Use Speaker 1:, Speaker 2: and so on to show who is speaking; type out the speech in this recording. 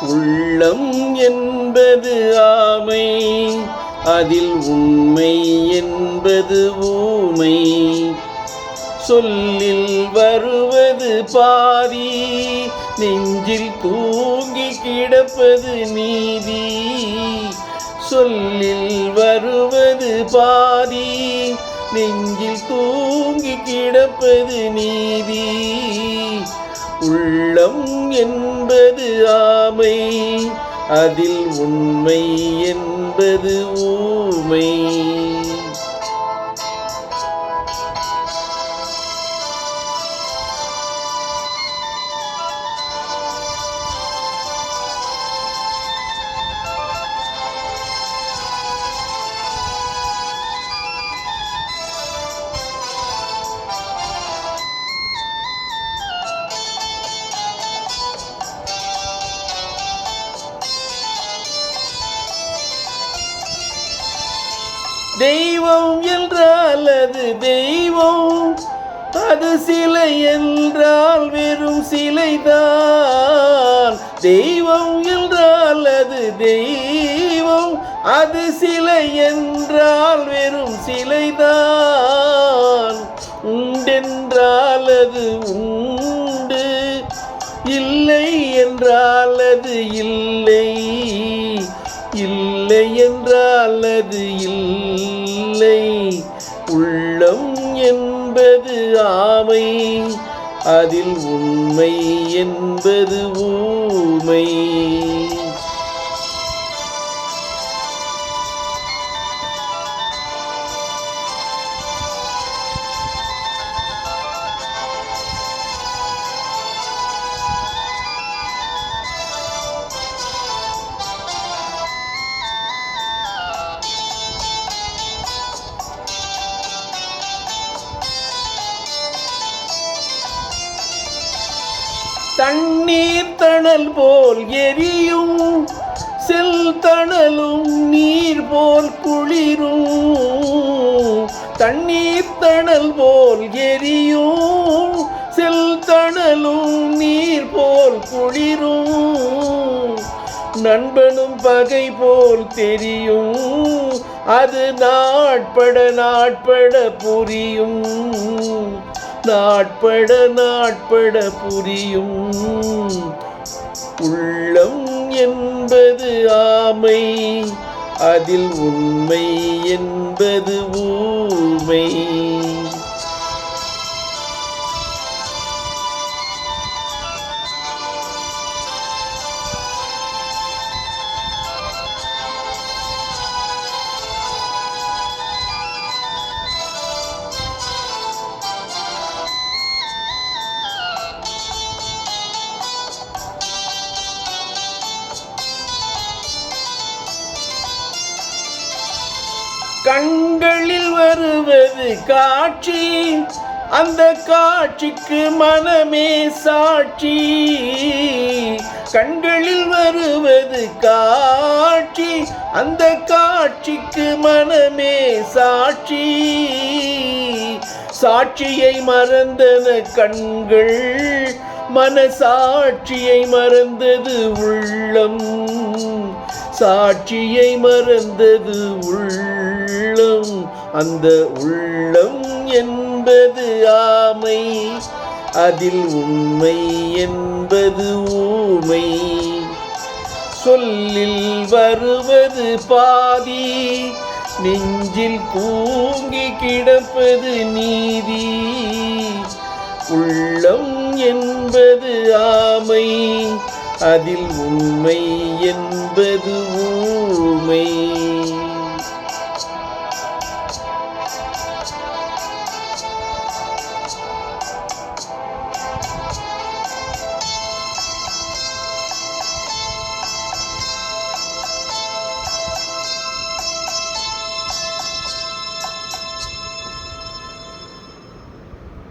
Speaker 1: உள்ளம் என்பது ஆமை, அதில் உண்மை என்பது ஊமை. சொல்லில் வருவது பாதி, நெஞ்சில் தூங்கி கிடப்பது நீதி. சொல்லில் வருவது பாதி, நெஞ்சில் தூங்கி கிடப்பது நீதி. உள்ளம் என்பது ஆமை, அதில் உண்மை என்பது ஊமை. தெய்வம் என்றால் அது தெய்வம், அது சிலை என்றால் வெறும் சிலைதான். தெய்வம் என்றால் அது தெய்வம், அது சிலை என்றால் வெறும் சிலைதான். உண்டென்றால் அது உண்டு, இல்லை என்றால் அது இல்லை, இல்லை என்றால் அது இல்லை. உள்ளம் என்பது ஆமை, அதில் உண்மை என்பது ஊமை. தண்ணீர் தணல் போல் எரியும், செல்தணலும் நீர் போல் குளிரும். தண்ணீர் தணல் போல் எரியும், செல்தணலும் நீர் போல் குளிரும். நண்பனும் பகை போல் தெரியும், அது நாட்பட நாட்பட புரியும். நாட்பட நாட்பட புரியும். உள்ளம் என்பது ஆமை, அதில் உண்மை என்பது ஊமை. கண்களில் வருவது காட்சி, அந்த காட்சிக்கு மனமே சாட்சி. கண்களில் வருவது காட்சி, அந்த காட்சிக்கு மனமே சாட்சி. சாட்சியை மறந்தன கண்கள், மனசாட்சியை மறந்தது உள்ளம். சாட்சியை மறந்தது உள்ளம், அந்த உள்ளம் என்பது ஆமை, அதில் உண்மை என்பது ஊமை. சொல்லில் வருவது பாதி, நெஞ்சில் தூங்கி கிடப்பது நீதி. உள்ளம் என்பது ஆமை, அதில் உண்மை என்பது ஊமை.